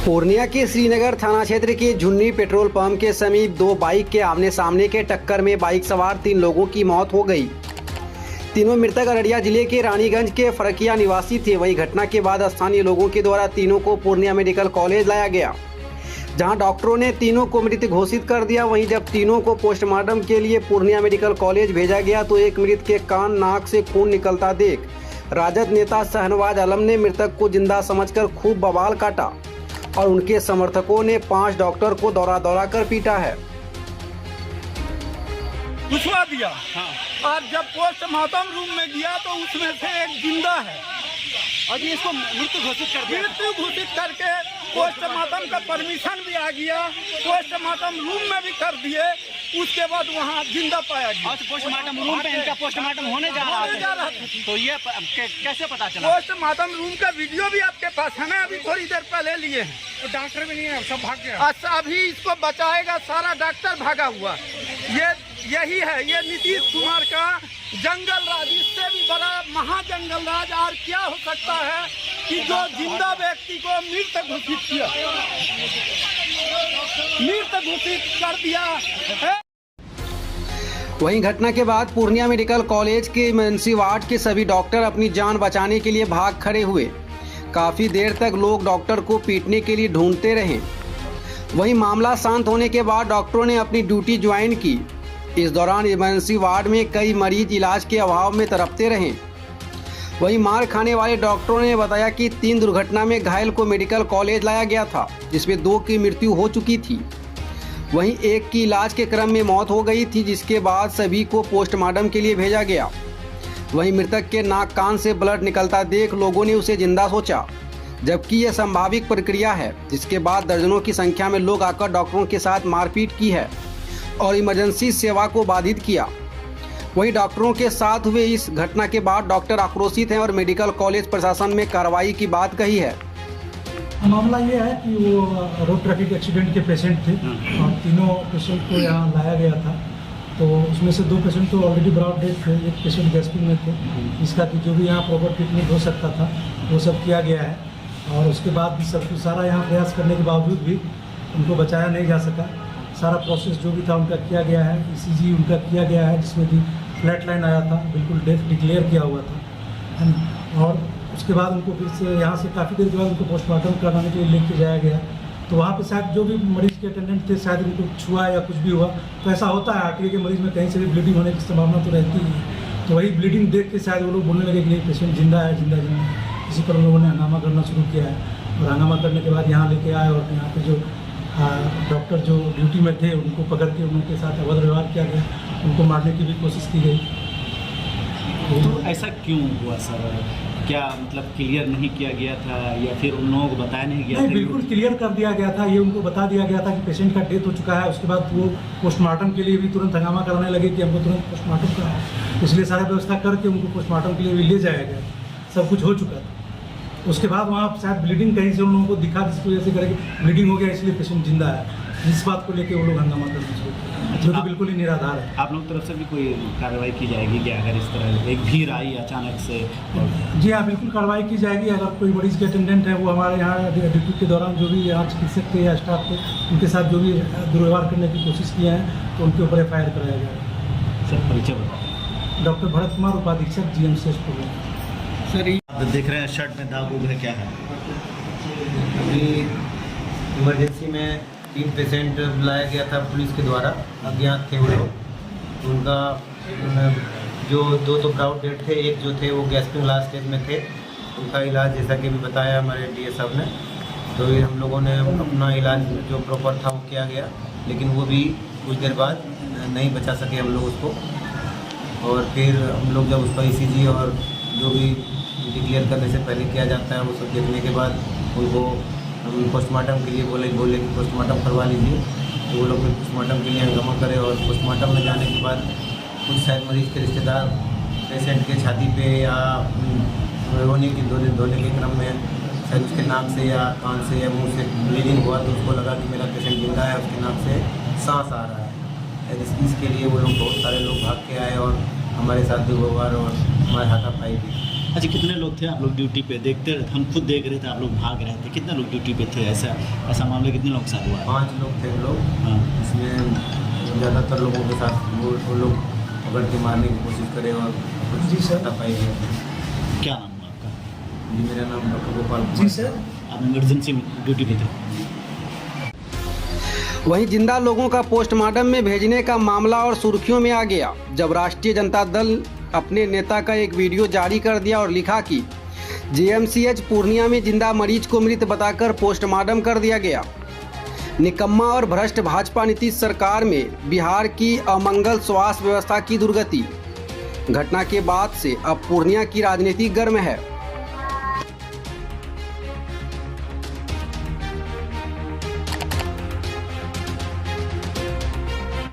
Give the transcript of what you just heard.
पूर्णिया के श्रीनगर थाना क्षेत्र के झुन्नी पेट्रोल पंप के समीप दो बाइक के आमने सामने के टक्कर में बाइक सवार 3 लोगों की मौत हो गई। तीनों मृतक अररिया जिले के रानीगंज के फरकिया निवासी थे। वहीं घटना के बाद स्थानीय लोगों के द्वारा तीनों को पूर्णिया मेडिकल कॉलेज लाया गया, जहां डॉक्टरों ने तीनों को मृत घोषित कर दिया। वहीं जब तीनों को पोस्टमार्टम के लिए पूर्णिया मेडिकल कॉलेज भेजा गया तो एक मृत के कान नाक से खून निकलता देख राजद नेता शहनवाज आलम ने मृतक को जिंदा समझकर खूब बवाल काटा और उनके समर्थकों ने 5 डॉक्टर को दौड़ा दौड़ा कर पीटा है। घुसवा दिया। और जब पोस्टमार्टम रूम में गया तो उसमें से एक जिंदा है और ये इसको मृत्यु घोषित कर दिया। मृत्यु घोषित करके पोस्टमार्टम का परमिशन भी आ गया, पोस्टमार्टम रूम में भी कर दिए। उसके बाद वहाँ जिंदा पाया गया। और पोस्टमार्टम रूम पे इनका पोस्टमार्टम होने जा रहा था। तो ये कैसे पता चला? पोस्टमार्टम रूम का वीडियो भी आपके पास है ना, अभी थोड़ी देर पहले लिए हैं। तो डॉक्टर भी नहीं है, सब भाग गया। अभी इसको बचाएगा सारा डॉक्टर भागा हुआ। यही है ये नीतीश कुमार का जंगल राज। इससे भी बड़ा महाजंगल राज और क्या हो सकता है कि जो जिंदा व्यक्ति को मृत घोषित किया, मृत घोषित कर दिया है। वहीं घटना के बाद पूर्णिया मेडिकल कॉलेज के इमरजेंसी वार्ड के सभी डॉक्टर अपनी जान बचाने के लिए भाग खड़े हुए। काफी देर तक लोग डॉक्टर को पीटने के लिए ढूंढते रहे। वहीं मामला शांत होने के बाद डॉक्टरों ने अपनी ड्यूटी ज्वाइन की। इस दौरान इमरजेंसी वार्ड में कई मरीज इलाज के अभाव में तड़पते रहे। वहीं मार खाने वाले डॉक्टरों ने बताया कि 3 दुर्घटना में घायल को मेडिकल कॉलेज लाया गया था, जिसमें 2 की मृत्यु हो चुकी थी। वहीं एक की इलाज के क्रम में मौत हो गई थी, जिसके बाद सभी को पोस्टमार्टम के लिए भेजा गया। वहीं मृतक के नाक कान से ब्लड निकलता देख लोगों ने उसे जिंदा सोचा, जबकि यह संभावित प्रक्रिया है। जिसके बाद दर्जनों की संख्या में लोग आकर डॉक्टरों के साथ मारपीट की है और इमरजेंसी सेवा को बाधित किया। वहीं डॉक्टरों के साथ हुए इस घटना के बाद डॉक्टर आक्रोशित हैं और मेडिकल कॉलेज प्रशासन में कार्रवाई की बात कही है। मामला ये है कि वो रोड ट्रैफिक एक्सीडेंट के पेशेंट थे और तीनों पेशेंट को यहाँ लाया गया था। तो उसमें से 2 पेशेंट तो ऑलरेडी ब्रॉड डेथ थे, एक पेशेंट गैस्पिंग में थे। इसका कि जो भी यहाँ प्रॉपर ट्रीटमेंट हो सकता था वो सब किया गया है। और उसके बाद भी सब कुछ सारा यहाँ प्रयास करने के बावजूद भी उनको बचाया नहीं जा सका। सारा प्रोसेस जो भी था उनका किया गया है। ECG उनका किया गया है, जिसमें कि फ्लैट लाइन आया था, बिल्कुल डेथ डिक्लेयर किया हुआ था, है ना। और उसके बाद उनको फिर से यहाँ से काफ़ी देर के बाद उनको पोस्टमार्टम कराने के लिए लेके जाया गया। तो वहाँ पे शायद जो भी मरीज के अटेंडेंट थे, शायद उनको छुआ या कुछ भी हुआ। तो ऐसा होता है, आर्टरी के मरीज में कहीं से भी ब्लीडिंग होने की संभावना तो रहती है। तो वही ब्लीडिंग देख के शायद वो लोग बोलने लगे कि नहीं पेशेंट जिंदा है, जिंदा जिंदा। इसी पर उन लोगों ने हंगामा करना शुरू किया है और हंगामा करने के बाद यहाँ लेके आए और यहाँ पे जो डॉक्टर जो ड्यूटी में थे उनको पकड़ के उनके साथ अभद्र व्यवहार किया गया, उनको मारने की भी कोशिश की गई। तो ऐसा क्यों हुआ सर? क्या मतलब क्लियर नहीं किया गया था या फिर उन लोगों को बताया नहीं गया? नहीं, बिल्कुल क्लियर कर दिया गया था। ये उनको बता दिया गया था कि पेशेंट का डेथ हो चुका है। उसके बाद वो पोस्टमार्टम के लिए भी तुरंत हंगामा कराने लगे कि हमको तुरंत पोस्टमार्टम करना है। इसलिए सारा व्यवस्था करके उनको पोस्टमार्टम के लिए भी ले जाया गया। सब कुछ हो चुका था। उसके बाद वहाँ शायद ब्लीडिंग कहीं से उन लोगों को दिखा, जिसकी वजह से करके ब्लीडिंग हो गया, इसलिए पेशेंट जिंदा है। इस बात को लेके वो लोग हंगामा करना शुरू किया, जो कि बिल्कुल ही निराधार है। आप लोग तरफ से भी कोई कार्रवाई की जाएगी कि अगर इस तरह एक भीड़ आई अचानक से? जी हाँ, बिल्कुल कार्रवाई की जाएगी। अगर कोई मरीज के अटेंडेंट है वो हमारे यहाँ ड्यूटी के दौरान जो भी यहाँ चिकित्सक थे या स्टाफ थे उनके साथ जो भी दुर्व्यवहार करने की कोशिश किया है तो उनके ऊपर FIR कराया जाएगा। सर परिचय बताओ। डॉक्टर भरत कुमार, उपाधीक्षक GMCH प्रोग्राम। सर आप देख रहे हैं शर्ट में दाग उग है, क्या है? अभी इमरजेंसी में 3 पेशेंट बुलाया गया था पुलिस के द्वारा। अज्ञात थे वो लोग। तो उनका जो 2 तो ब्राउड डेड थे, एक जो थे वो गैस्पिंग लास्ट स्टेज में थे। उनका इलाज जैसा कि भी बताया हमारे DA साहब ने, तो ये हम लोगों ने अपना इलाज जो प्रॉपर था वो किया गया, लेकिन वो भी कुछ देर बाद नहीं बचा सके हम लोग उसको। और फिर हम लोग जब उसका ECG और जो भी डिक्लेयर करने से पहले किया जाता है वो सब देखने के बाद उनको हम पोस्टमार्टम के लिए बोले कि पोस्टमार्टम करवा लीजिए। तो वो लोग फिर पोस्टमार्टम के लिए हंगामा करे और पोस्टमार्टम में जाने के बाद कुछ शायद मरीज के रिश्तेदार पेशेंट के छाती पे या रोने की धोने के क्रम में शायद उसके नाक से या कान से या मुंह से ब्लीडिंग हुआ, तो उसको लगा कि मेरा पेशेंट जिंदा है, उसके नाक से सांस आ रहा है। इसके लिए वो लोग बहुत सारे लोग भाग के आए और हमारे साथ दुर्व्यवहार और हमारे हाथापाई भी। अच्छा, कितने लोग थे आप लोग ड्यूटी पे? देखते रहे, हम खुद देख रहे थे, आप लोग भाग रहे थे। कितने लोग ड्यूटी पे थे? ऐसा मामला कितने लोग के साथ हुआ? 5 लोग थे हम लोग। हाँ। इसमें ज़्यादातर लोगों के साथ वो लोग पकड़ के मारने की कोशिश करे और कुछ जी सर। पाई गई। क्या नाम हुआ आपका? जी मेरा नाम डॉक्टर गोपाल जी सर। आप इमरजेंसी में ड्यूटी पे थे? वहीं जिंदा लोगों का पोस्टमार्टम में भेजने का मामला और सुर्खियों में आ गया जब राष्ट्रीय जनता दल अपने नेता का एक वीडियो जारी कर दिया और लिखा कि जेएमसीएच पूर्णिया में जिंदा मरीज को मृत बताकर पोस्टमार्टम कर दिया गया। निकम्मा और भ्रष्ट भाजपा नीतीश सरकार में बिहार की अमंगल स्वास्थ्य व्यवस्था की दुर्गति। घटना के बाद से अब पूर्णिया की राजनीति गर्म है।